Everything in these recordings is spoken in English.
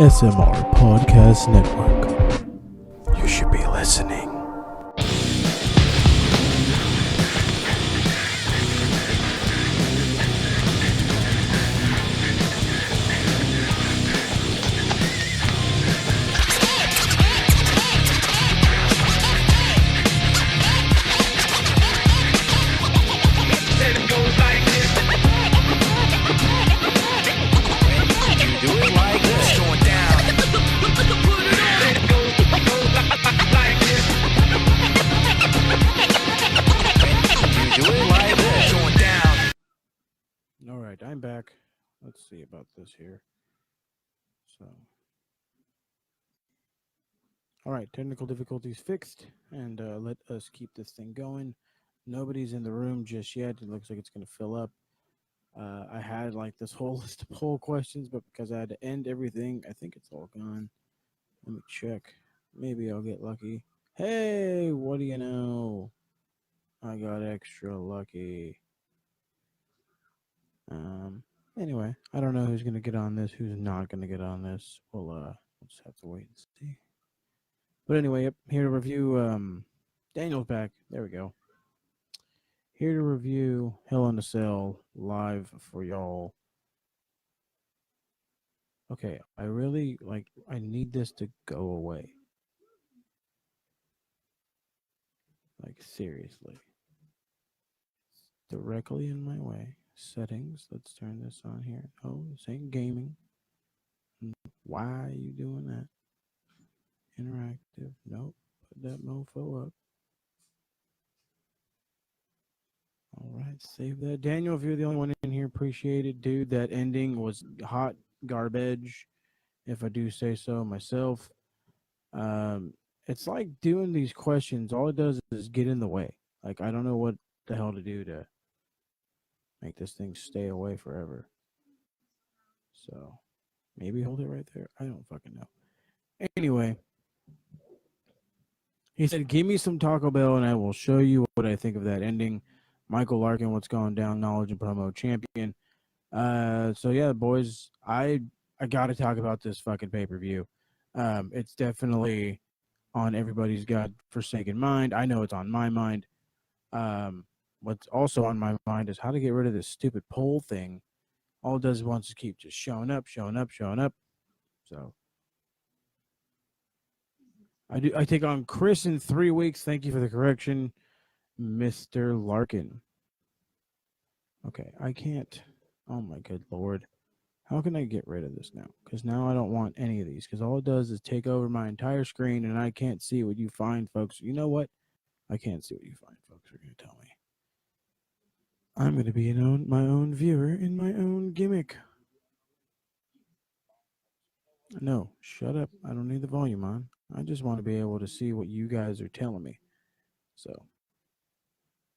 SMR Podcast Network. You should be listening. Alright, I'm back. Let's see about this here. Alright, technical difficulties fixed, and let us keep this thing going. Nobody's in the room just yet. It looks like it's going to fill up. I had like this whole list of poll questions, but because I had to end everything, I think it's all gone. Let me check. Maybe I'll get lucky. Hey, what do you know? I got extra lucky. Anyway, I don't know who's going to get on this, who's not going to get on this. We'll just have to wait and see. But anyway, yep, here to review, Daniel's back. There we go. Here to review Hell in a Cell live for y'all. Okay, I need this to go away. Like, seriously. It's directly in my way. Settings, let's turn this on here. Oh, this ain't gaming. Why are you doing that? Interactive, nope. Put that mofo up. All right, save that. Daniel, if you're the only one in here, appreciate it. Dude, that ending was hot garbage, if I do say so myself. It's like doing these questions, all it does is get in the way. Like, I don't know what the hell to do to make this thing stay away forever. So, maybe hold it right there. I don't fucking know. Anyway, he said, give me some Taco Bell and I will show you what I think of that ending. Michael Larkin, what's going down, knowledge and promo champion. So yeah, boys, I got to talk about this fucking pay-per-view. It's definitely on everybody's godforsaken mind. I know it's on my mind. What's also on my mind is how to get rid of this stupid poll thing. All it does is wants to keep just showing up. So I take on Chris in 3 weeks. Thank you for the correction, Mr. Larkin. Okay, I can't. Oh my good lord. How can I get rid of this now? Because now I don't want any of these. Because all it does is take over my entire screen and I can't see what you find, folks. You know what? I can't see what you find, folks. Are going to tell me. I'm going to be my own viewer in my own gimmick. No, shut up. I don't need the volume on. I just want to be able to see what you guys are telling me. So,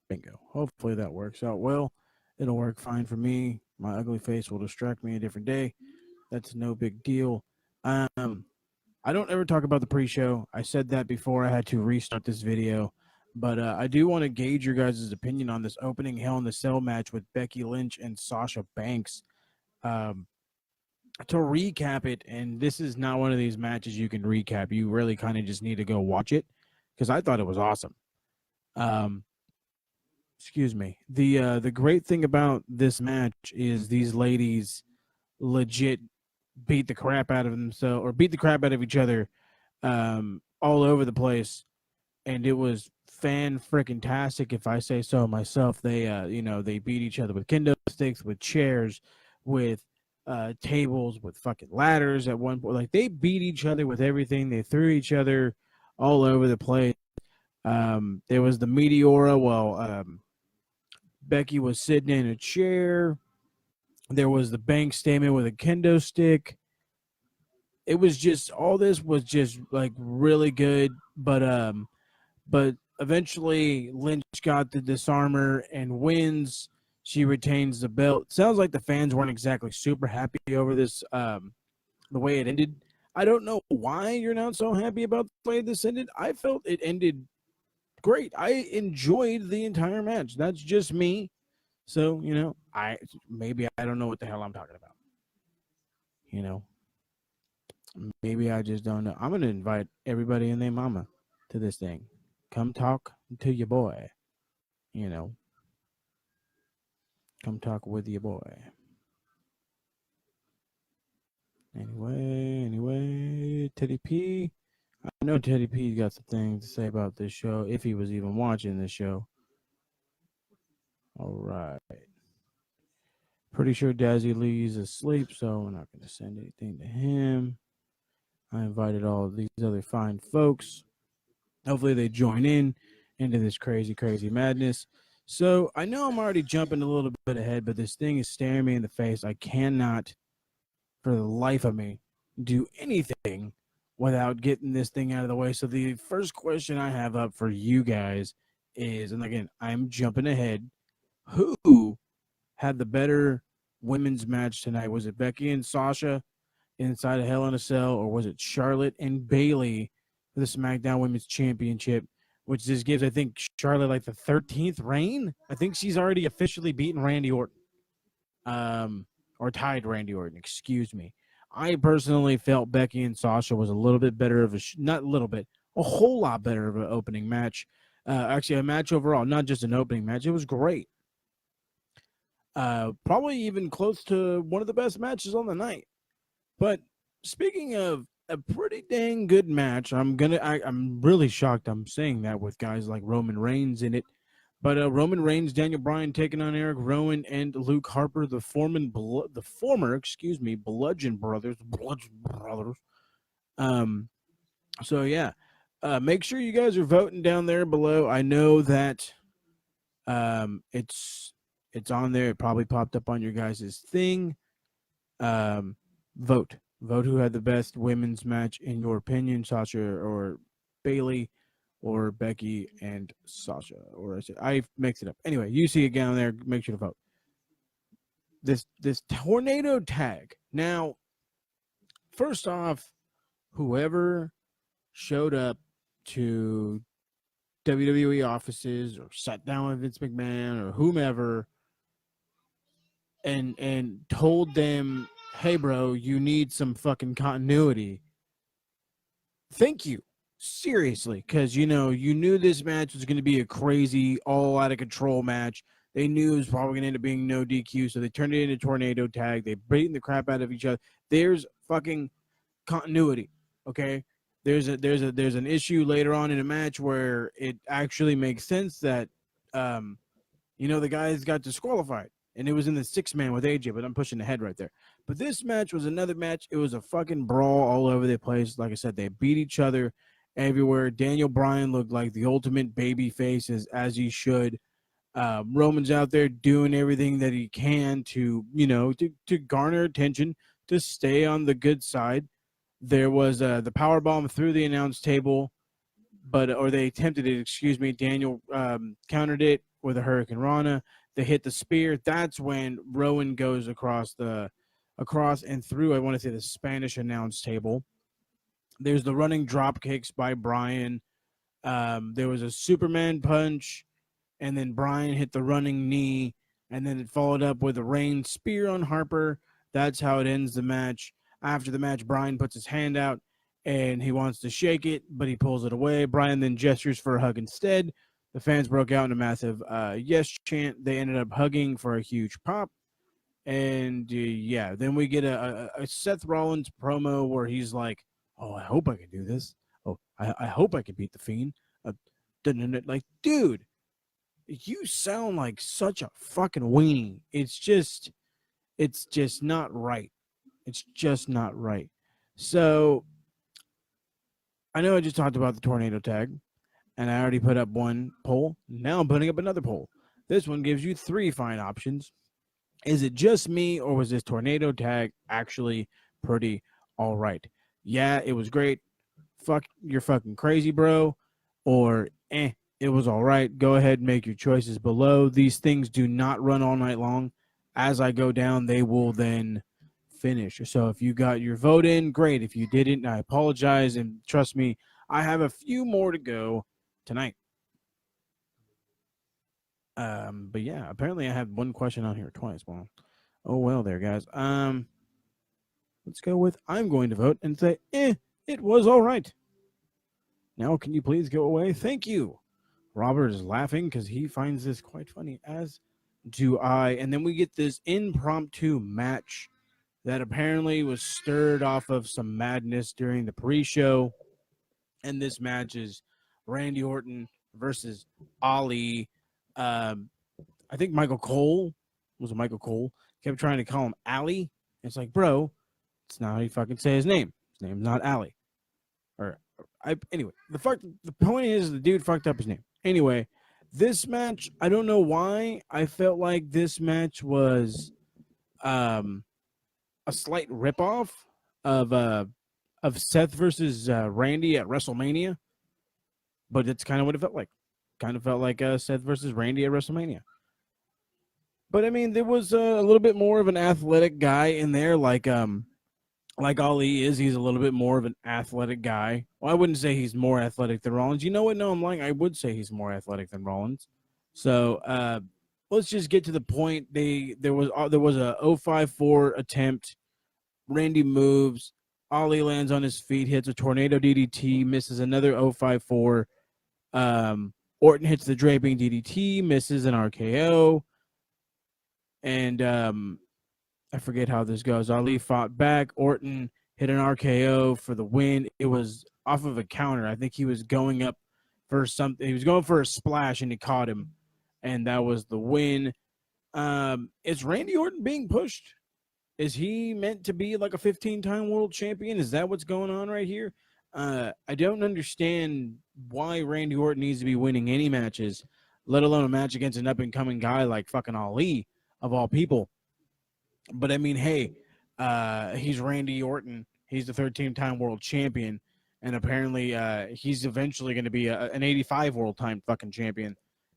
bingo. Hopefully that works out well. It'll work fine for me. My ugly face will distract me a different day. That's no big deal. I don't ever talk about the pre-show. I said that before I had to restart this video. But I do want to gauge your guys' opinion on this opening Hell in a Cell match with Becky Lynch and Sasha Banks. To recap it, and this is not one of these matches you can recap. You really kind of just need to go watch it because I thought it was awesome. Excuse me. The great thing about this match is these ladies legit beat the crap out of themselves or beat the crap out of each other all over the place. And it was fan-frickin-tastic, if I say so myself. They, they beat each other with kendo sticks, with chairs, with tables, with fucking ladders at one point. Like, they beat each other with everything. They threw each other all over the place. There was the Meteora while Becky was sitting in a chair. There was the bank statement with a kendo stick. It was just, all this was just, like, really good. But eventually, Lynch got the disarmer and wins. She retains the belt. Sounds like the fans weren't exactly super happy over this, the way it ended. I don't know why you're not so happy about the way this ended. I felt it ended great. I enjoyed the entire match. That's just me. So, I don't know what the hell I'm talking about. Maybe I just don't know. I'm gonna invite everybody and their mama to this thing. Come talk to your boy. You know, come talk with your boy. Anyway, Teddy P. I know Teddy P got some things to say about this show, if he was even watching this show. All right. Pretty sure Dazzy Lee's asleep, so we're not going to send anything to him. I invited all of these other fine folks. Hopefully they join in into this crazy, crazy madness. So I know I'm already jumping a little bit ahead, but this thing is staring me in the face. I cannot, for the life of me, do anything without getting this thing out of the way. So the first question I have up for you guys is, and again, I'm jumping ahead. Who had the better women's match tonight? Was it Becky and Sasha inside of Hell in a Cell, or was it Charlotte and Bayley for the SmackDown Women's Championship? Which just gives, I think, Charlotte like the 13th reign. I think she's already officially beaten Randy Orton, or tied Randy Orton. Excuse me. I personally felt Becky and Sasha was a little bit better of not a little bit, a whole lot better of an opening match. Actually, a match overall, not just an opening match. It was great. Probably even close to one of the best matches on the night. But speaking of a pretty dang good match, I'm really shocked I'm saying that with guys like Roman Reigns in it. But Roman Reigns, Daniel Bryan taking on Eric Rowan and Luke Harper, the former, Bludgeon Brothers, Um, so yeah, make sure you guys are voting down there below. I know that it's on there. It probably popped up on your guys' thing. Um, vote who had the best women's match in your opinion, Sasha or Bayley, or Becky and Sasha, or I mixed it up. Anyway, you see it down there. Make sure to vote. This tornado tag. Now, first off, whoever showed up to WWE offices or sat down with Vince McMahon or whomever and told them, "Hey, bro, you need some fucking continuity." Thank you. Seriously, because you knew this match was going to be a crazy, all out of control match. They knew it was probably going to end up being no DQ, so they turned it into tornado tag. They beaten the crap out of each other. There's fucking continuity. Okay, there's an issue later on in a match where it actually makes sense that the guys got disqualified, and it was in the 6-man with AJ, but I'm pushing ahead right there. But this match was another match. It was a fucking brawl all over the place. Like I said, they beat each other everywhere. Daniel Bryan looked like the ultimate baby face, as he should. Roman's out there doing everything that he can to garner attention, to stay on the good side. There was the power bomb through the announce table, or they attempted it. Excuse me. Daniel countered it with a Hurricane Rana. They hit the spear. That's when Rowan goes across and through, I want to say, the Spanish announce table. There's the running drop kicks by Bryan. There was a Superman punch, and then Bryan hit the running knee, and then it followed up with a rain spear on Harper. That's how it ends the match. After the match, Bryan puts his hand out, and he wants to shake it, but he pulls it away. Bryan then gestures for a hug instead. The fans broke out in a massive yes chant. They ended up hugging for a huge pop. And then we get a Seth Rollins promo where he's like, "Oh, I hope I can do this. Oh, I hope I can beat the Fiend." Like, dude, you sound like such a fucking weenie. It's just not right. It's just not right. So I know I just talked about the tornado tag, and I already put up one poll. Now I'm putting up another poll. This one gives you 3 fine options. Is it just me, or was this tornado tag actually pretty all right? Yeah, it was great. Fuck, you're fucking crazy, bro. Or it was all right. Go ahead and make your choices below. These things do not run all night long. As I go down, they will then finish. So if you got your vote in, great. If you didn't, I apologize. And trust me, I have a few more to go tonight. But yeah, apparently I had one question on here twice. Well, oh well there, guys. Let's go with I'm going to vote and say, it was all right. Now, can you please go away? Thank you. Robert is laughing because he finds this quite funny, as do I. And then we get this impromptu match that apparently was stirred off of some madness during the pre-show. And this match is Randy Orton versus Ali. Um, I think Michael Cole kept trying to call him Ali. It's like, bro, it's not how you fucking say his name. His name's not Ali. Anyway, the point is the dude fucked up his name. Anyway, this match, I don't know why I felt like this match was a slight ripoff of Seth versus Randy at WrestleMania, but it's kind of what it felt like. Kind of felt like Seth versus Randy at WrestleMania. But I mean, there was a little bit more of an athletic guy in there, like Ali is. He's a little bit more of an athletic guy. Well, I wouldn't say he's more athletic than Rollins. You know what? No, I'm lying. I would say he's more athletic than Rollins. So let's just get to the point. There was a 054 attempt. Randy moves. Ali lands on his feet, hits a tornado DDT, misses another 054. Orton hits the draping DDT, misses an RKO. And I forget how this goes. Ali fought back. Orton hit an RKO for the win. It was off of a counter. I think he was going up for something. He was going for a splash, and he caught him, and that was the win. Is Randy Orton being pushed? Is he meant to be like a 15-time world champion? Is that what's going on right here? I don't understand why Randy Orton needs to be winning any matches, let alone a match against an up-and-coming guy like fucking Ali, of all people. But I mean, hey, he's Randy Orton. He's the 13-time world champion, and apparently he's eventually going to be an 85 world time fucking champion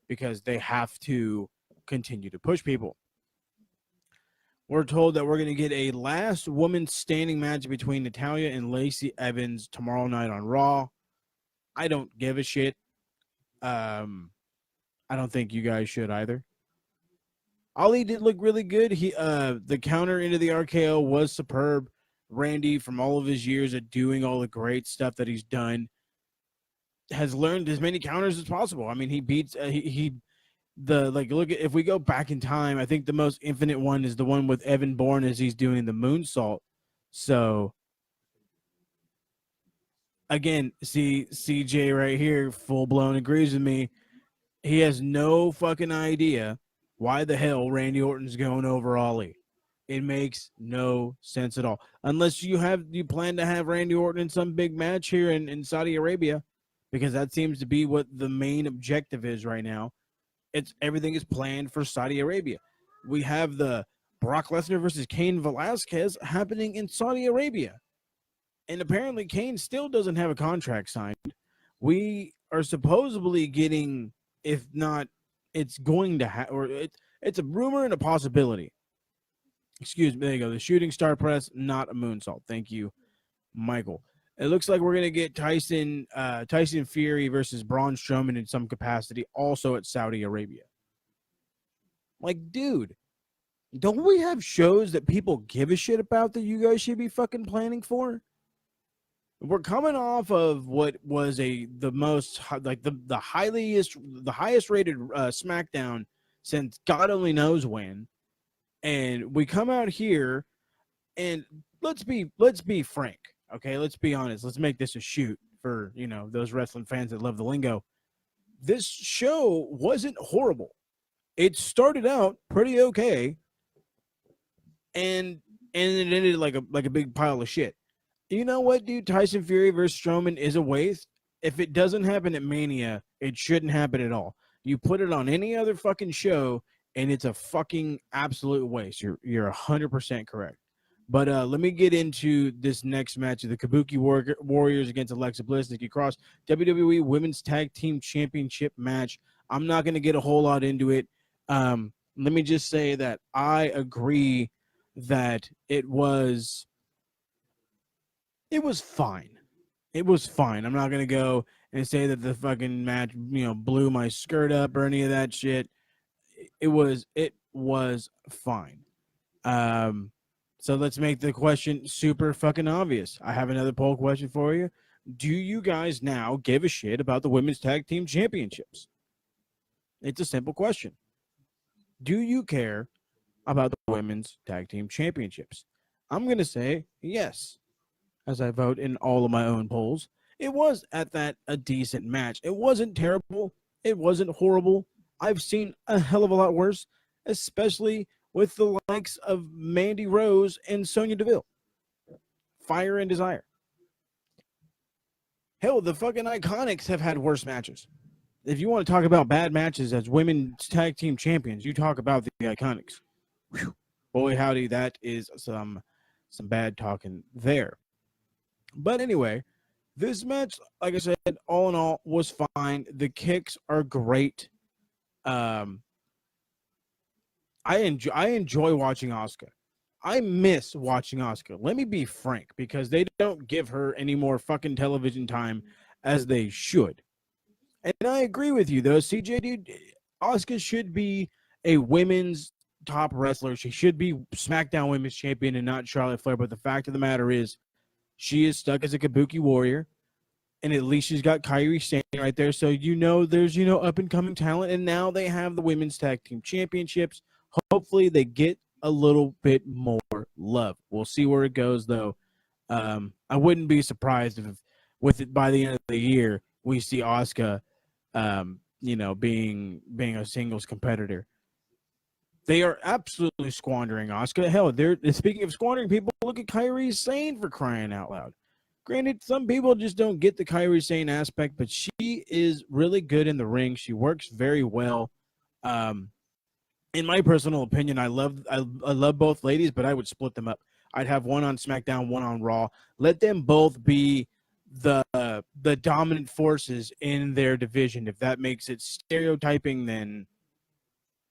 because they have to continue to push people. We're told that we're going to get a last woman standing match between Natalya and Lacey Evans tomorrow night on Raw. I don't give a shit. I don't think you guys should either. Ali did look really good. The counter into the RKO was superb. Randy, from all of his years of doing all the great stuff that he's done, has learned as many counters as possible. I mean, he beats look, if we go back in time, I think the most infinite one is the one with Evan Bourne as he's doing the moonsault. So again, see CJ right here, full blown agrees with me. He has no fucking idea why the hell Randy Orton's going over Ali. It makes no sense at all. Unless you plan to have Randy Orton in some big match here in Saudi Arabia, because that seems to be what the main objective is right now. Everything is planned for Saudi Arabia. We have the Brock Lesnar versus Cain Velasquez happening in Saudi Arabia. And apparently Cain still doesn't have a contract signed. We are supposedly getting, if not, it's going to it's a rumor and a possibility. Excuse me. There you go. The shooting star press, not a moonsault. Thank you, Michael. It looks like we're going to get Tyson Fury versus Braun Strowman in some capacity, also at Saudi Arabia. Like, dude, don't we have shows that people give a shit about that you guys should be fucking planning for? We're coming off of what was the highest rated SmackDown since God only knows when, and we come out here, and let's be frank, okay? Let's be honest. Let's make this a shoot for those wrestling fans that love the lingo. This show wasn't horrible. It started out pretty okay, and it ended like a big pile of shit. You know what, dude? Tyson Fury versus Strowman is a waste. If it doesn't happen at Mania, it shouldn't happen at all. You put it on any other fucking show, and it's a fucking absolute waste. You're 100% correct. But let me get into this next match of the Kabuki Warriors against Alexa Bliss, Nikki Cross, WWE Women's Tag Team Championship match. I'm not going to get a whole lot into it. Let me just say that I agree that it was fine. It was fine. I'm not going to go and say that the fucking match, blew my skirt up or any of that shit. It was fine. So let's make the question super fucking obvious. I have another poll question for you. Do you guys now give a shit about the women's tag team championships? It's a simple question. Do you care about the women's tag team championships? I'm going to say yes, as I vote in all of my own polls. It was at that a decent match. It wasn't terrible. It wasn't horrible. I've seen a hell of a lot worse, especially with the likes of Mandy Rose and Sonya Deville. Fire and Desire. Hell, the fucking Iconics have had worse matches. If you want to talk about bad matches as women's tag team champions, you talk about the Iconics. Whew. Boy, howdy, that is some bad talking there. But anyway, this match, like I said, all in all, was fine. The kicks are great. I enjoy watching Asuka. I miss watching Asuka. Let me be frank, because they don't give her any more fucking television time as they should. And I agree with you, though, CJ, dude. Asuka should be a women's top wrestler. She should be SmackDown Women's Champion and not Charlotte Flair. But the fact of the matter is, she is stuck as a Kabuki Warrior. And at least she's got Kairi Sane right there. So, there's, up-and-coming talent. And now they have the Women's Tag Team Championships. Hopefully they get a little bit more love. We'll see where it goes, though. I wouldn't be surprised if with it by the end of the year, we see Asuka, being a singles competitor. They are absolutely squandering Asuka. Hell, they're speaking of squandering people, look at Kairi Sane, for crying out loud. Granted, some people just don't get the Kairi Sane aspect, but she is really good in the ring. She works very well. In my personal opinion, I love both ladies, but I would split them up. I'd have one on SmackDown, one on Raw. Let them both be the dominant forces in their division. If that makes it stereotyping, then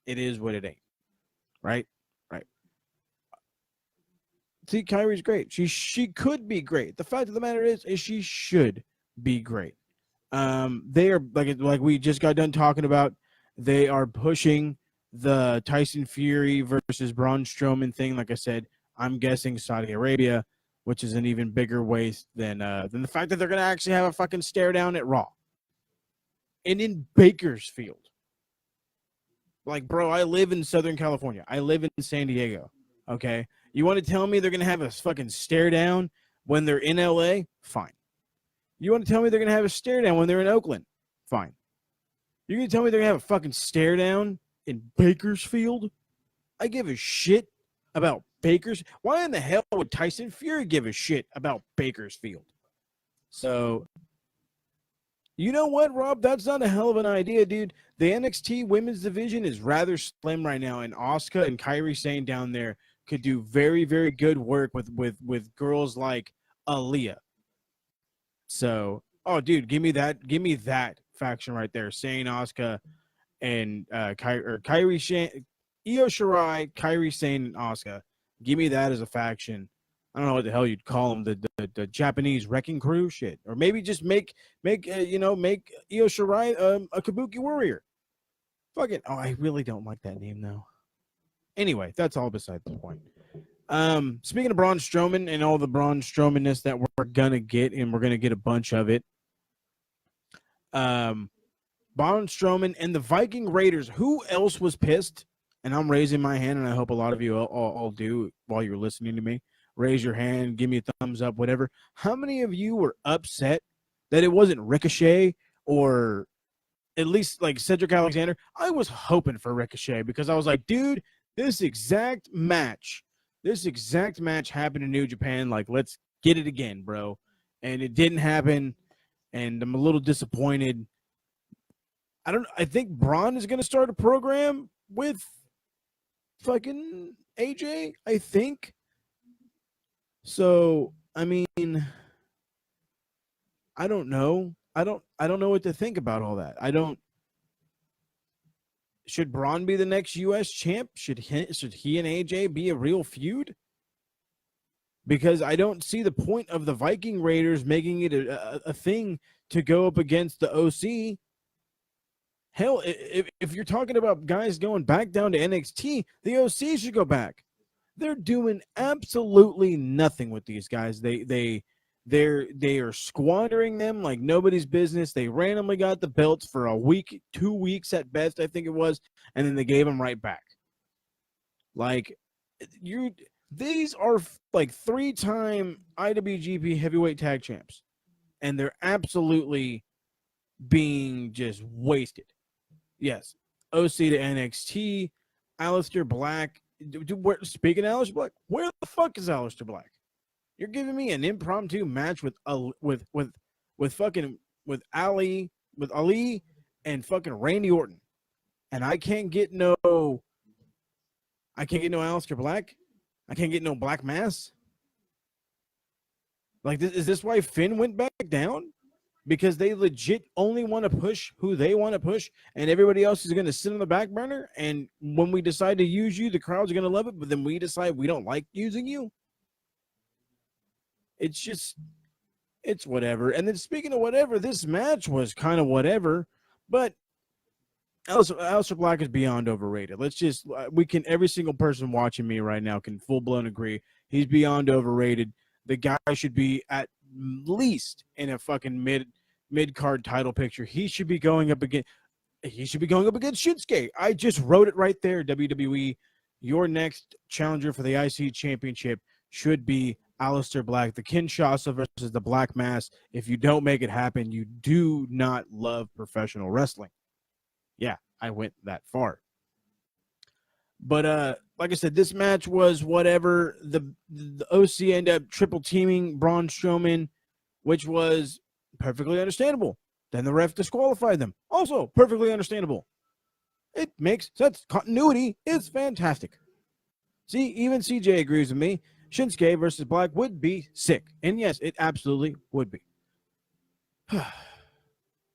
it is what it ain't. Right? See, Kyrie's great. She could be great. The fact of the matter is she should be great. They are like we just got done talking about. They are pushing the Tyson Fury versus Braun Strowman thing. Like I said, I'm guessing Saudi Arabia, which is an even bigger waste than the fact that they're gonna actually have a fucking stare down at Raw. And in Bakersfield. Like, bro, I live in Southern California. I live in San Diego. Okay. You want to tell me they're going to have a fucking stare down when they're in LA? Fine. You want to tell me they're going to have a stare down when they're in Oakland? Fine. You're going to tell me they're going to have a fucking stare down in Bakersfield? I give a shit about Bakersfield. Why in the hell would Tyson Fury give a shit about Bakersfield? So, you know what, Rob? That's not a hell of an idea, dude. The NXT women's division is rather slim right now, and Asuka and Kairi Sane down there could do very, very good work with girls like Aaliyah. So, dude, give me that faction right there. Sane, Asuka, and Kairi Sane, Io Shirai, Kairi Sane, and Asuka. Give me that as a faction. I don't know what the hell you'd call them, the Japanese wrecking crew, shit, or maybe just make Io Shirai a Kabuki Warrior. Fuck it. Oh, I really don't like that name though. Anyway, that's all beside the point. Speaking of Braun Strowman and all the Braun Strowmanness that we're gonna get, and we're gonna get a bunch of it. Braun Strowman and the Viking Raiders. Who else was pissed? And I'm raising my hand, and I hope a lot of you all do while you're listening to me. Raise your hand, give me a thumbs up, whatever. How many of you were upset that it wasn't Ricochet or at least like Cedric Alexander? I was hoping for Ricochet because I was like, dude, this exact match happened in New Japan. Like, let's get it again, bro. And it didn't happen, and I'm a little disappointed. I think Braun is going to start a program with fucking AJ, I think. So, I mean, I don't know. I don't know what to think about all that. Should Braun be the next U.S. champ? Should he and AJ be a real feud? Because I don't see the point of the Viking Raiders making it a thing to go up against the OC. Hell, if you're talking about guys going back down to NXT, the OC should go back. They're doing absolutely nothing with these guys. They are squandering them like nobody's business. They randomly got the belts for a week, 2 weeks at best, I think it was, and then they gave them right back. Like these are like 3-time IWGP Heavyweight Tag Champs, and they're absolutely being just wasted. Yes, OC to NXT, Aleister Black. Speaking of Aleister Black, where the fuck is Aleister Black? You're giving me an impromptu match with Ali and fucking Randy Orton, and I can't get no Aleister Black. I can't get no Black Mass. Like, is this why Finn went back down? Because they legit only want to push who they want to push, and everybody else is going to sit on the back burner. And when we decide to use you, the crowd's going to love it, but then we decide we don't like using you. It's whatever. And then speaking of whatever, this match was kind of whatever, but Aleister Black is beyond overrated. Every single person watching me right now can full-blown agree. He's beyond overrated. The guy should be at least in a fucking mid-card title picture. He should be going up against Shinsuke. I just wrote it right there, WWE. Your next challenger for the IC Championship should be Aleister Black, the Kinshasa versus the Black Mass. If you don't make it happen, you do not love professional wrestling. Yeah, I went that far. But like I said, this match was whatever. The OC ended up triple teaming Braun Strowman, which was perfectly understandable. Then the ref disqualified them. Also perfectly understandable. It makes sense. Continuity is fantastic. See, even CJ agrees with me. Shinsuke versus Black would be sick. And yes, it absolutely would be.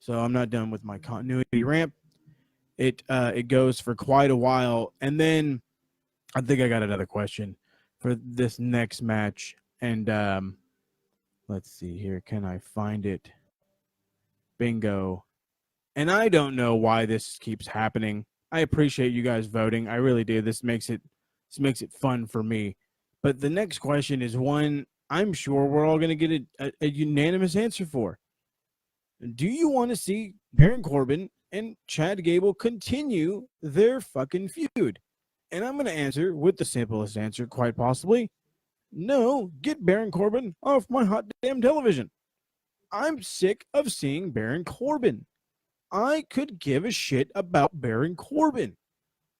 So I'm not done with my continuity rant. It goes for quite a while. And then I think I got another question for this next match. And let's see here. Can I find it? Bingo. And I don't know why this keeps happening. I appreciate you guys voting. I really do. This makes it fun for me. But the next question is one I'm sure we're all going to get a unanimous answer for. Do you want to see Baron Corbin and Chad Gable continue their fucking feud? And I'm going to answer with the simplest answer, quite possibly. No, get Baron Corbin off my hot damn television. I'm sick of seeing Baron Corbin. I could give a shit about Baron Corbin.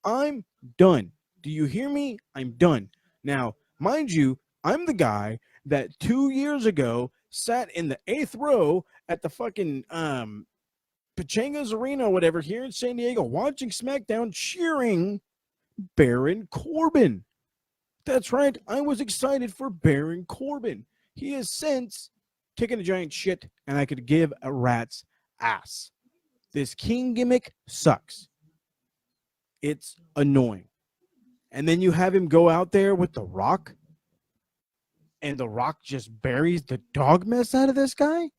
I'm done. Do you hear me? I'm done. Now, mind you, I'm the guy that 2 years ago sat in the 8th row at the fucking Pachanga's Arena or whatever here in San Diego watching SmackDown cheering Baron Corbin. That's right. I was excited for Baron Corbin. He has since taken a giant shit, and I could give a rat's ass. This King gimmick sucks. It's annoying. And then you have him go out there with The Rock, and The Rock just buries the dog mess out of this guy?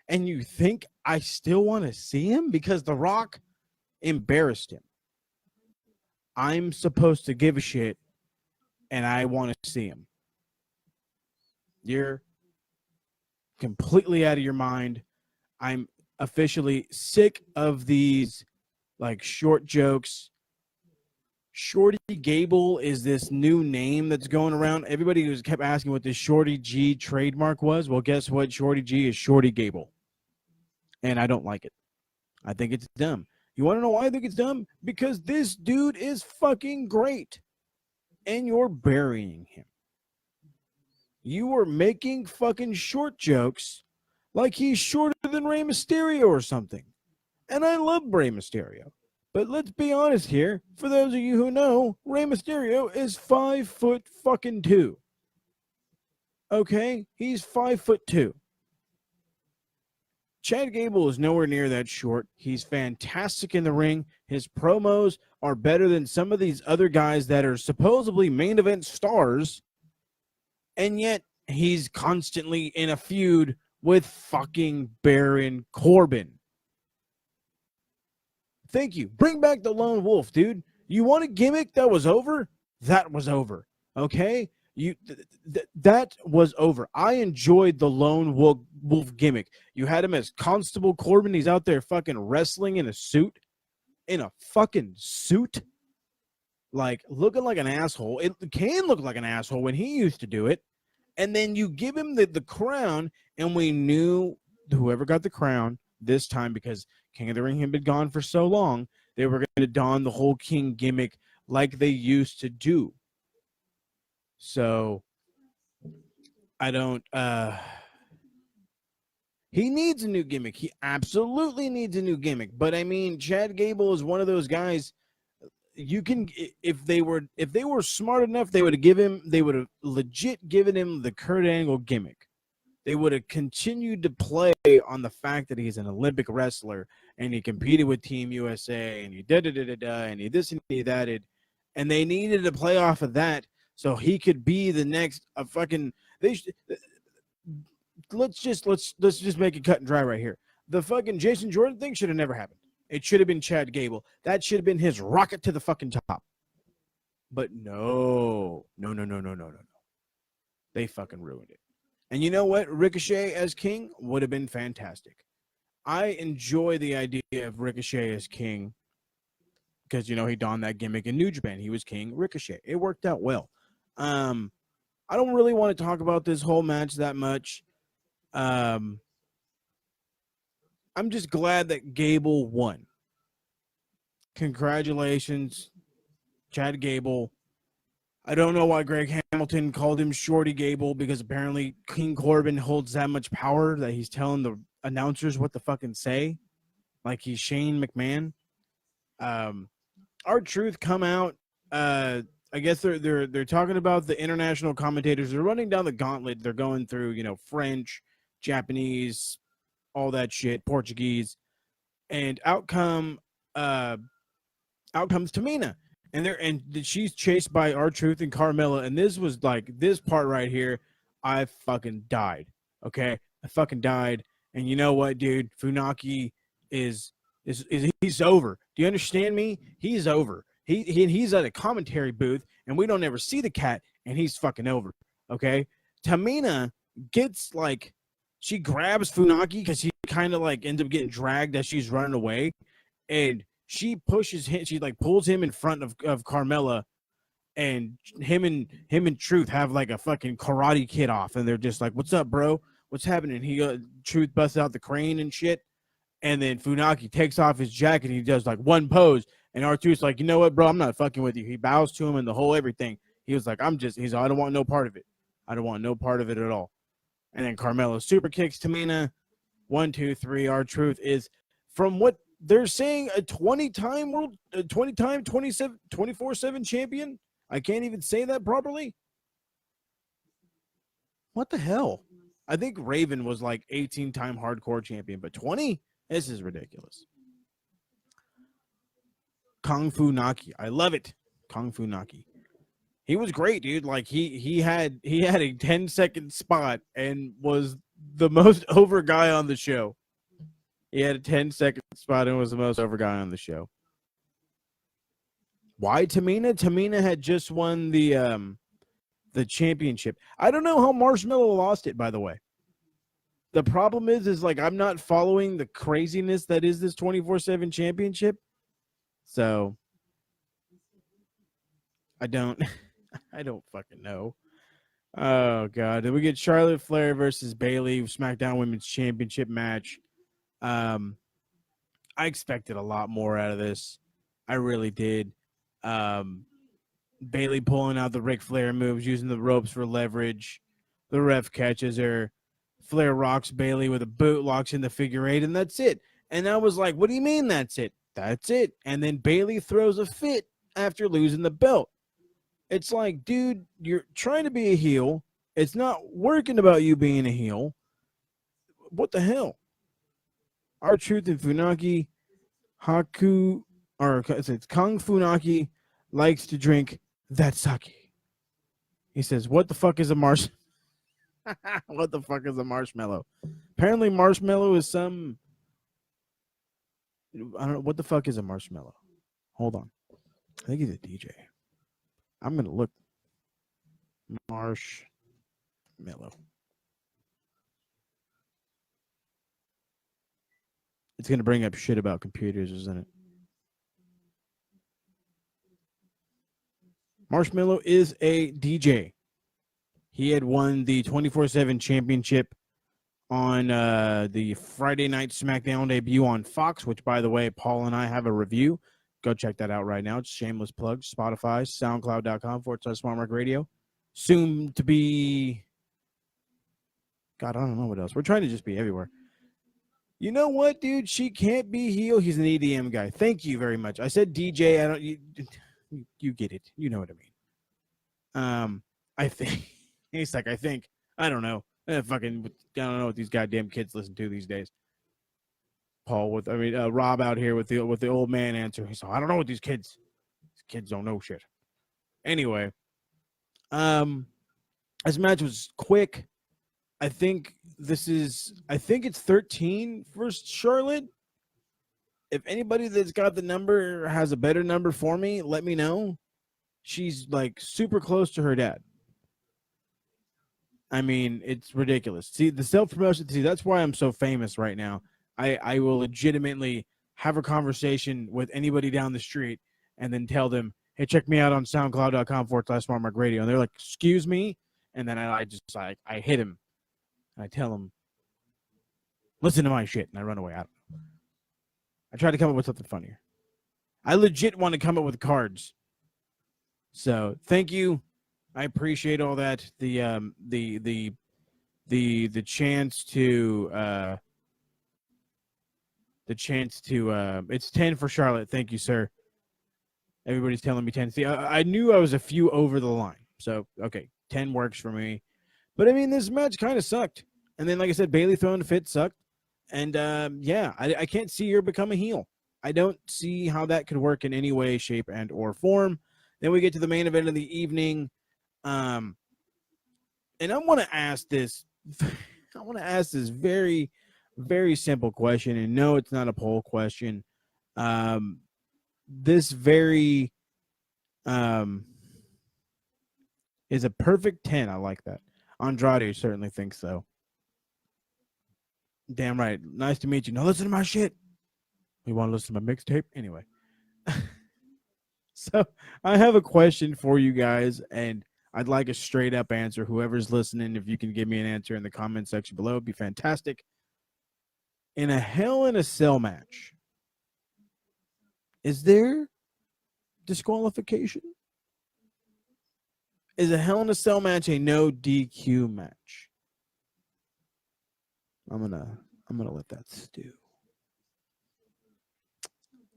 And you think I still want to see him? Because The Rock embarrassed him. I'm supposed to give a shit, and I want to see him. You're completely out of your mind. I'm officially sick of these like short jokes. Shorty Gable is this new name that's going around. Everybody was kept asking what this Shorty G trademark was. Well, guess what? Shorty G is Shorty Gable. And I don't like it. I think it's dumb. You want to know why I think it's dumb? Because this dude is fucking great. And you're burying him. You are making fucking short jokes like he's shorter than Rey Mysterio or something. And I love Rey Mysterio. But let's be honest here. For those of you who know, Rey Mysterio is 5'2". Okay? He's 5'2". Chad Gable is nowhere near that short. He's fantastic in the ring. His promos are better than some of these other guys that are supposedly main event stars. And yet, he's constantly in a feud with fucking Baron Corbin. Thank you. Bring back the Lone Wolf, dude. You want a gimmick that was over? That was over. Okay, that was over. I enjoyed the lone wolf gimmick. You had him as Constable Corbin. He's out there fucking wrestling in a suit, in a fucking suit, like looking like an asshole. It can look like an asshole when he used to do it. And then you give him the crown, and we knew whoever got the crown this time, because King of the Ring had been gone for so long, they were going to don the whole king gimmick like they used to do. So I don't he needs a new gimmick. He absolutely needs a new gimmick. But I mean, Chad Gable is one of those guys. You can, if they were smart enough, they would have legit given him the Kurt Angle gimmick. They would have continued to play on the fact that he's an Olympic wrestler and he competed with Team USA and he and he this and he that, and they needed to play off of that so he could be the next fucking. Let's just make it cut and dry right here. The fucking Jason Jordan thing should have never happened. It should have been Chad Gable. That should have been his rocket to the fucking top. But no. They fucking ruined it. And you know what? Ricochet as king would have been fantastic. I enjoy the idea of Ricochet as king because, you know, he donned that gimmick in New Japan. He was King Ricochet. It worked out well. I don't really want to talk about this whole match that much. I'm just glad that Gable won. Congratulations, Chad Gable. I don't know why Greg Hamilton called him Shorty Gable, because apparently King Corbin holds that much power that he's telling the announcers what to fucking say, like he's Shane McMahon. R-Truth come out. I guess they're talking about the international commentators. They're running down the gauntlet. They're going through, you know, French, Japanese, all that shit, Portuguese, and out comes Tamina. And she's chased by R-Truth and Carmella. And this was like, this part right here, I fucking died. Okay? I fucking died. And you know what, dude? Funaki is he's over. Do you understand me? He's over. He's at a commentary booth, and we don't ever see the cat, and he's fucking over. Okay? Tamina gets like, she grabs Funaki because he kind of like ends up getting dragged as she's running away. And she pushes him, she like pulls him in front of Carmella, and him and Truth have like a fucking karate kid off, and they're just like, "What's up, bro? What's happening?" He Truth busts out the crane and shit, and then Funaki takes off his jacket. And he does like one pose, and R-Truth's like, "You know what, bro? I'm not fucking with you." He bows to him and the whole everything. He was like, he's like, "I don't want no part of it. I don't want no part of it at all." And then Carmella super kicks Tamina. 1, 2, 3. R-Truth is, from what they're saying, a 20-time 24/7 champion. I can't even say that properly. What the hell? I think Raven was like 18-time hardcore champion, but 20? This is ridiculous. Kung Fu Naki. I love it. Kung Fu Naki. He was great, dude. Like he had a 10-second spot and was the most over guy on the show. He had a 10-second spot and was the most over guy on the show. Why Tamina? Tamina had just won the championship. I don't know how Marshmallow lost it, by the way. The problem is like, I'm not following the craziness that is this 24/7 championship. So I don't fucking know. Oh god. Then we get Charlotte Flair versus Bayley SmackDown Women's Championship match. I expected a lot more out of this. I really did. Bayley pulling out the Ric Flair moves, using the ropes for leverage. The ref catches her. Flair rocks Bayley with a boot, locks in the figure eight, and that's it. And I was like, what do you mean that's it? That's it. And then Bayley throws a fit after losing the belt. It's like, dude, you're trying to be a heel. It's not working about you being a heel. What the hell? R-Truth and Funaki, it's Kung Funaki likes to drink that sake. He says, what the fuck is a what the fuck is a marshmallow? Apparently marshmallow is some, I don't know, what the fuck is a marshmallow? Hold on. I think he's a DJ. I'm going to look. Marshmallow. It's going to bring up shit about computers, isn't it? Marshmallow is a DJ. He had won the 24/7 championship on the Friday Night SmackDown debut on Fox, which, by the way, Paul and I have a review. Go check that out right now. It's shameless plug. Spotify, soundcloud.com/SmartMark Radio. Soon to be... God, I don't know what else. We're trying to just be everywhere. You know what, dude? She can't be heel. He's an EDM guy. Thank you very much. I said DJ. I don't... You get it. You know what I mean. I think... He's like, I think... I don't know. I don't know what these goddamn kids listen to these days. Paul Rob out here with the old man answer. He's like, I don't know what these kids don't know shit. Anyway, this match was quick. I think it's 13 for Charlotte. If anybody that's got the number has a better number for me, let me know. She's like super close to her dad. I mean, it's ridiculous. See, the self-promotion, that's why I'm so famous right now. I will legitimately have a conversation with anybody down the street and then tell them, hey, check me out on soundcloud.com/SmartMark Radio. And they're like, excuse me? And then I hit him. And I tell him, listen to my shit. And I run away. I try to come up with something funnier. I legit want to come up with cards. So thank you. I appreciate all that. The chance to it's 10 for Charlotte. Thank you, sir. Everybody's telling me 10. See, I knew I was a few over the line. So, okay, 10 works for me. But I mean, this match kind of sucked. And then, like I said, Bayley throwing a fit sucked. And I can't see her become a heel. I don't see how that could work in any way, shape, and or form. Then we get to the main event of the evening. And I want to ask this. I want to ask this very, very simple question. And no, it's not a poll question. This very is a perfect 10. I like that. Andrade certainly thinks so. Damn right. Nice to meet you. Now listen to my shit. You want to listen to my mixtape? Anyway. So I have a question for you guys, and I'd like a straight up answer. Whoever's listening, if you can give me an answer in the comment section below, it'd be fantastic. In a Hell in a Cell match, is there disqualification? Is a Hell in a Cell match a no DQ match? I'm gonna let that stew.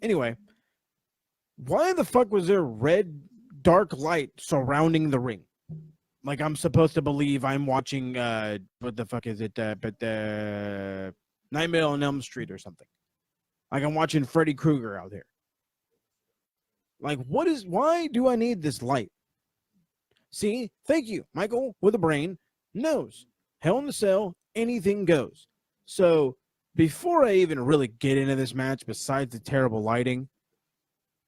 Anyway, why the fuck was there red dark light surrounding the ring? Like I'm supposed to believe I'm watching what the fuck is it? Nightmare on Elm Street or something. Like I'm watching Freddy Krueger out here. Like why do I need this light? See, thank you, Michael with a brain knows. Hell in a Cell, anything goes. So before I even really get into this match, besides the terrible lighting,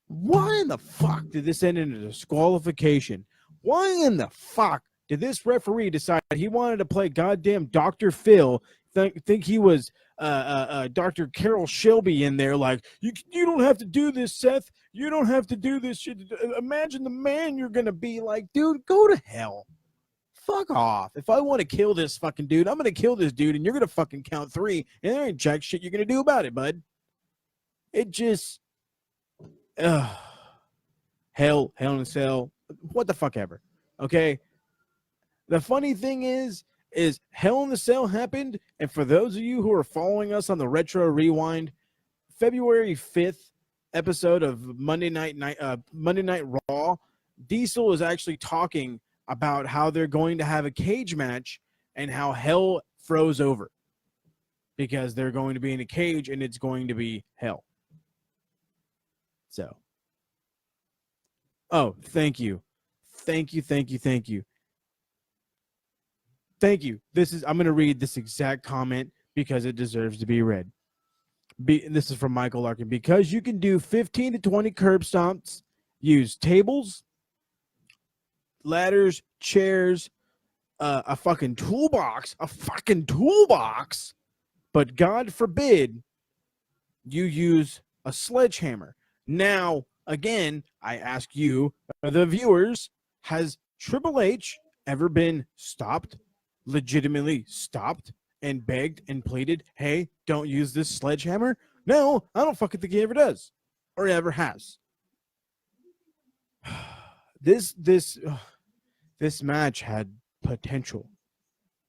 why in the fuck did this end in a disqualification? Why in the fuck did this referee decide he wanted to play goddamn Dr. Phil, think he was Dr. Carol Shelby in there, like, you don't have to do this, Seth. You don't have to do this shit. Imagine the man you're going to be. Like, dude, go to hell. Fuck off. If I want to kill this fucking dude, I'm going to kill this dude, and you're going to fucking count 3, and there ain't jack shit you're going to do about it, bud. It just... Hell in a Cell, what the fuck ever. Okay. The funny thing is Hell in a Cell happened, and for those of you who are following us on the Retro Rewind, February 5th episode of Monday Night Raw, Diesel is actually talking about how they're going to have a cage match and how Hell froze over because they're going to be in a cage and it's going to be Hell. So, oh, thank you. Thank you. I'm going to read this exact comment because it deserves to be read. This is from Michael Larkin. Because you can do 15 to 20 curb stomps, use tables, ladders, chairs, a fucking toolbox, but God forbid you use a sledgehammer. Now, again, I ask you, the viewers, has Triple H ever been stopped, legitimately stopped, and begged and pleaded, hey, don't use this sledgehammer? No, I don't fucking think he ever does or ever has. This match had potential.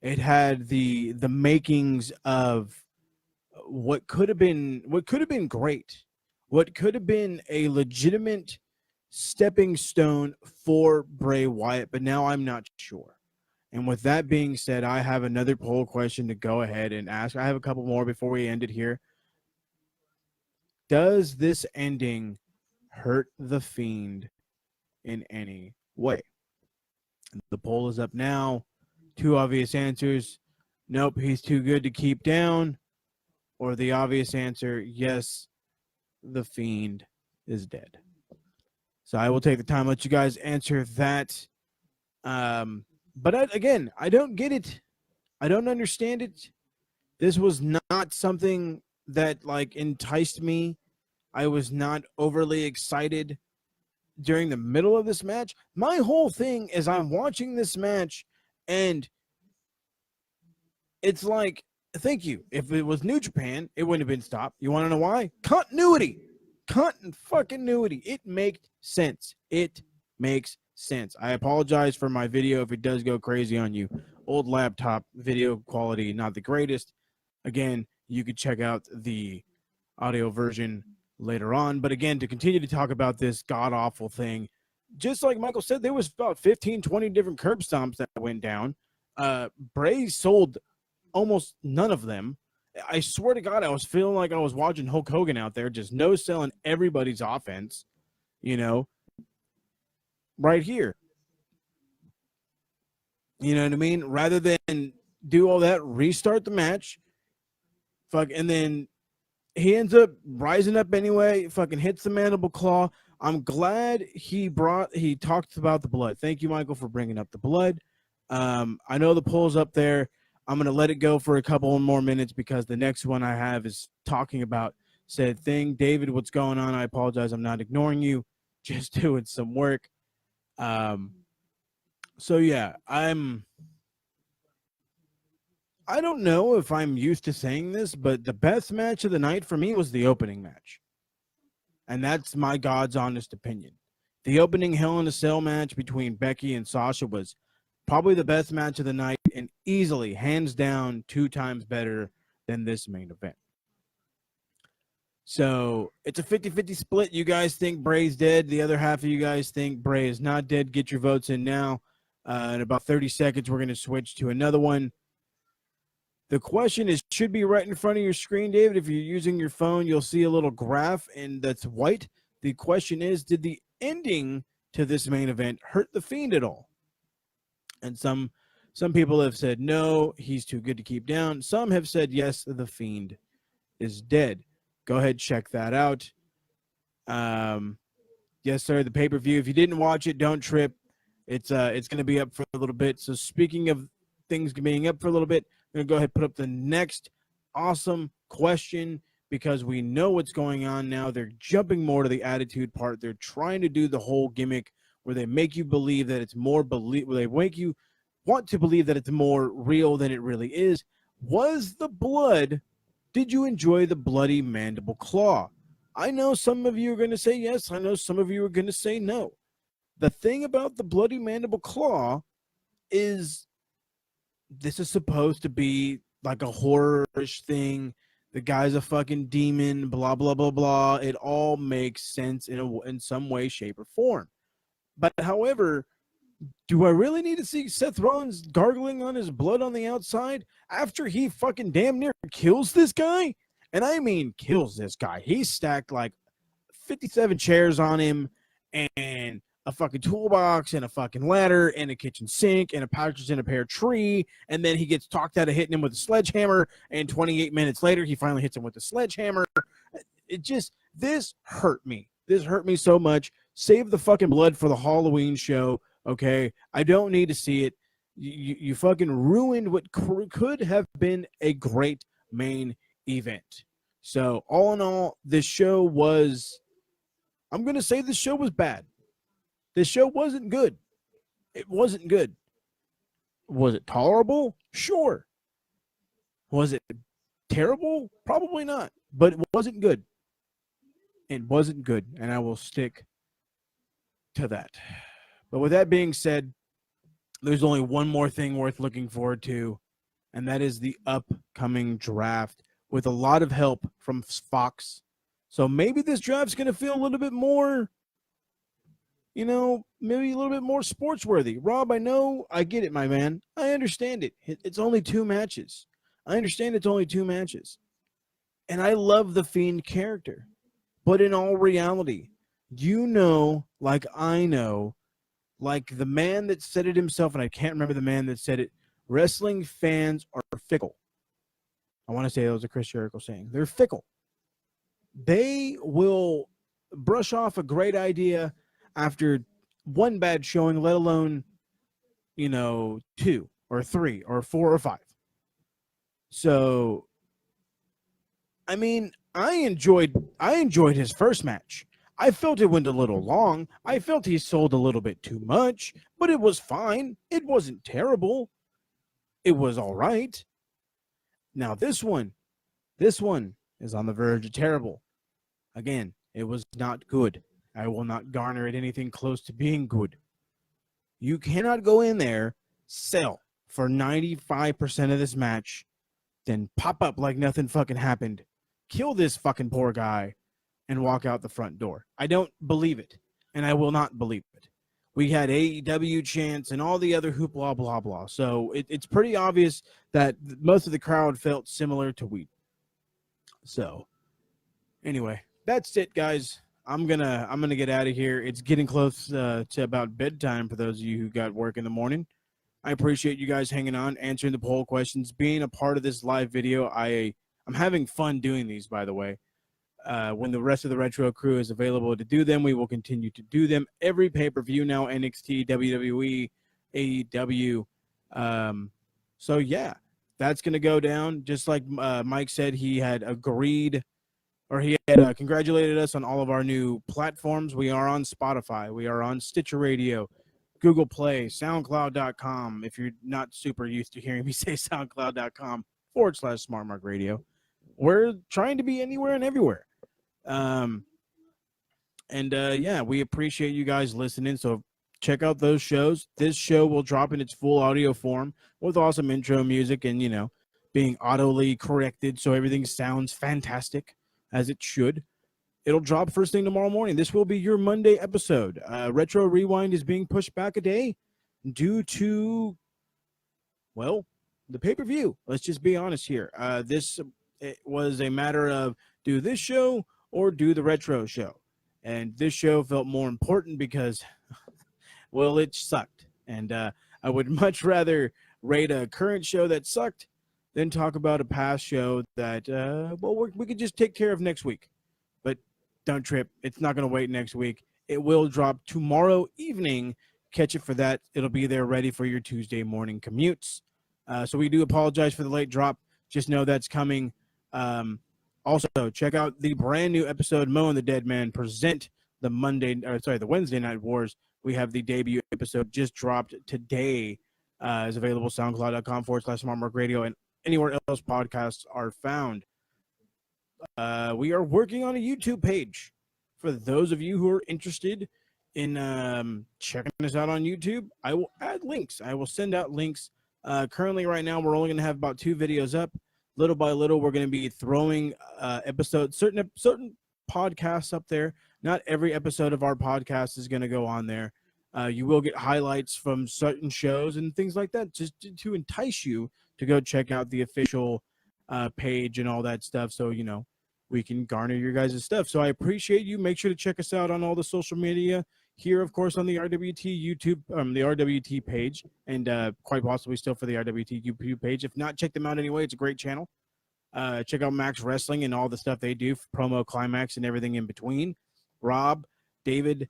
It had the makings of what could have been great, what could have been a legitimate stepping stone for Bray Wyatt, but now I'm not sure. And with that being said, I have another poll question to go ahead and ask. I have a couple more before we end it here. Does this ending hurt the Fiend in any way? The poll is up now. Two obvious answers. Nope, he's too good to keep down. Or the obvious answer, yes, the Fiend is dead. So I will take the time to let you guys answer that. But I don't get it. I don't understand it. This was not something that like enticed me. I was not overly excited during the middle of this match. My whole thing is I'm watching this match and it's like, thank you. If it was New Japan, it wouldn't have been stopped. You want to know why? Continuity. It makes sense. It makes sense. I apologize for my video if it does go crazy on you. Old laptop video quality, not the greatest. Again, you could check out the audio version later on. But again, to continue to talk about this god-awful thing, just like Michael said, there was about 15, 20 different curb stomps that went down. Bray sold almost none of them. I swear to God, I was feeling like I was watching Hulk Hogan out there, just no-selling everybody's offense, you know, right here. You know what I mean? Rather than do all that, restart the match, and then he ends up rising up anyway, fucking hits the mandible claw. I'm glad he talked about the blood. Thank you, Michael, for bringing up the blood. I know the poll's up there. I'm going to let it go for a couple more minutes because the next one I have is talking about said thing. David, what's going on? I apologize. I'm not ignoring you. Just doing some work. So, yeah, I don't know if I'm used to saying this, but the best match of the night for me was the opening match. And that's my God's honest opinion. The opening Hell in a Cell match between Becky and Sasha was probably the best match of the night and easily, hands down, 2 times better than this main event. So it's a 50-50 split. You guys think Bray's dead. The other half of you guys think Bray is not dead. Get your votes in now. In about 30 seconds, we're going to switch to another one. The question is, should be right in front of your screen, David. If you're using your phone, you'll see a little graph, and that's white. The question is, did the ending to this main event hurt the Fiend at all? And some people have said, no, he's too good to keep down. Some have said, yes, the Fiend is dead. Go ahead, check that out. Yes, sir, the pay-per-view. If you didn't watch it, don't trip. It's going to be up for a little bit. So speaking of things being up for a little bit, I'm going to go ahead and put up the next awesome question because we know what's going on now. They're jumping more to the attitude part. They're trying to do the whole gimmick where they make you believe that it's more where they make you want to believe that it's more real than it really is. Did you enjoy the bloody mandible claw? I know some of you are going to say yes. I know some of you are going to say no. The thing about the bloody mandible claw is this is supposed to be like a horror-ish thing. The guy's a fucking demon, blah, blah, blah, blah. It all makes sense in some way, shape, or form. But however, do I really need to see Seth Rollins gargling on his blood on the outside after he fucking damn near kills this guy? And I mean kills this guy. He stacked like 57 chairs on him and a fucking toolbox and a fucking ladder and a kitchen sink and a partridge in a pear tree. And then he gets talked out of hitting him with a sledgehammer. And 28 minutes later, he finally hits him with a sledgehammer. This hurt me. This hurt me so much. Save the fucking blood for the Halloween show. Okay, I don't need to see it. You fucking ruined what could have been a great main event. So all in all, this show was. I'm gonna say this show was bad. This show wasn't good. It wasn't good. Was it tolerable? Sure. Was it terrible? Probably not. But it wasn't good. It wasn't good, and I will stick to that. But with that being said, there's only one more thing worth looking forward to, and that is the upcoming draft with a lot of help from Fox. So maybe this draft's going to feel a little bit more, maybe a little bit more sports worthy. Rob, I know, I get it, my man. I understand it. It's only 2 matches. I understand it's only 2 matches. And I love the Fiend character. But in all reality, like I know, like the man that said it himself, and I can't remember the man that said it, wrestling fans are fickle. I want to say that was a Chris Jericho saying. They're fickle. They will brush off a great idea after one bad showing, let alone, 2 or 3 or 4 or 5. So, I mean, I enjoyed his first match. I felt it went a little long. I felt he sold a little bit too much, but it was fine. It wasn't terrible. It was all right. Now this one is on the verge of terrible. Again, it was not good. I will not garner it anything close to being good. You cannot go in there, sell for 95% of this match, then pop up like nothing fucking happened, kill this fucking poor guy, and walk out the front door. I don't believe it, and I will not believe it. We had AEW chants and all the other hoopla, blah, blah. So it's pretty obvious that most of the crowd felt similar to we. So, anyway, that's it, guys. I'm gonna get out of here. It's getting close to about bedtime for those of you who got work in the morning. I appreciate you guys hanging on, answering the poll questions, being a part of this live video. I'm having fun doing these, by the way. When the rest of the Retro crew is available to do them, we will continue to do them. Every pay-per-view now, NXT, WWE, AEW. So, yeah, that's going to go down. Just like Mike said, he had agreed, or he had congratulated us on all of our new platforms. We are on Spotify. We are on Stitcher Radio, Google Play, SoundCloud.com. If you're not super used to hearing me say SoundCloud.com/SmartMark Radio. We're trying to be anywhere and everywhere. Yeah, we appreciate you guys listening. So check out those shows. This show will drop in its full audio form with awesome intro music and, being audibly corrected so everything sounds fantastic as it should. It'll drop first thing tomorrow morning. This will be your Monday episode. Retro Rewind is being pushed back a day due to, well, the pay-per-view. Let's just be honest here. It was a matter of do this show or do the Retro show. And this show felt more important because, well, it sucked. And I would much rather rate a current show that sucked than talk about a past show that, we could just take care of next week. But don't trip. It's not going to wait next week. It will drop tomorrow evening. Catch it for that. It'll be there ready for your Tuesday morning commutes. So we do apologize for the late drop. Just know that's coming. Also, check out the brand new episode, Mo and the Dead Man present the Wednesday Night Wars. We have the debut episode just dropped today. Is available SoundCloud.com/SmartMark Radio and anywhere else podcasts are found. We are working on a YouTube page for those of you who are interested in checking us out on YouTube. I will add links. I will send out links. Currently, right now, we're only going to have about 2 videos up. Little by little, we're going to be throwing episodes, certain podcasts up there. Not every episode of our podcast is going to go on there. You will get highlights from certain shows and things like that, just to entice you to go check out the official page and all that stuff. So, we can garner your guys' stuff. So I appreciate you. Make sure to check us out on all the social media here, of course, on the RWT YouTube, the RWT page, and quite possibly still for the RWT YouTube page. If not, check them out anyway. It's a great channel. Check out Max Wrestling and all the stuff they do, promo, climax, and everything in between. Rob, David,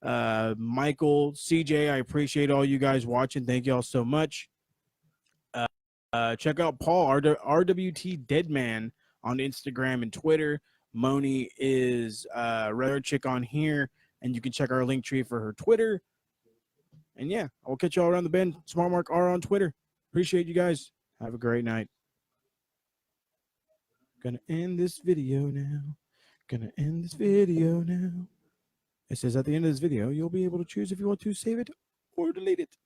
Michael, CJ, I appreciate all you guys watching. Thank y'all so much. Check out Paul, RWT Deadman, on Instagram and Twitter. Moni is Rare Chick on here, and you can check our link tree for her Twitter. And yeah, I'll catch y'all around the bend. Smart Mark R on Twitter. Appreciate you guys. Have a great night. Gonna end this video now. Gonna end this video now. It says at the end of this video, you'll be able to choose if you want to save it or delete it.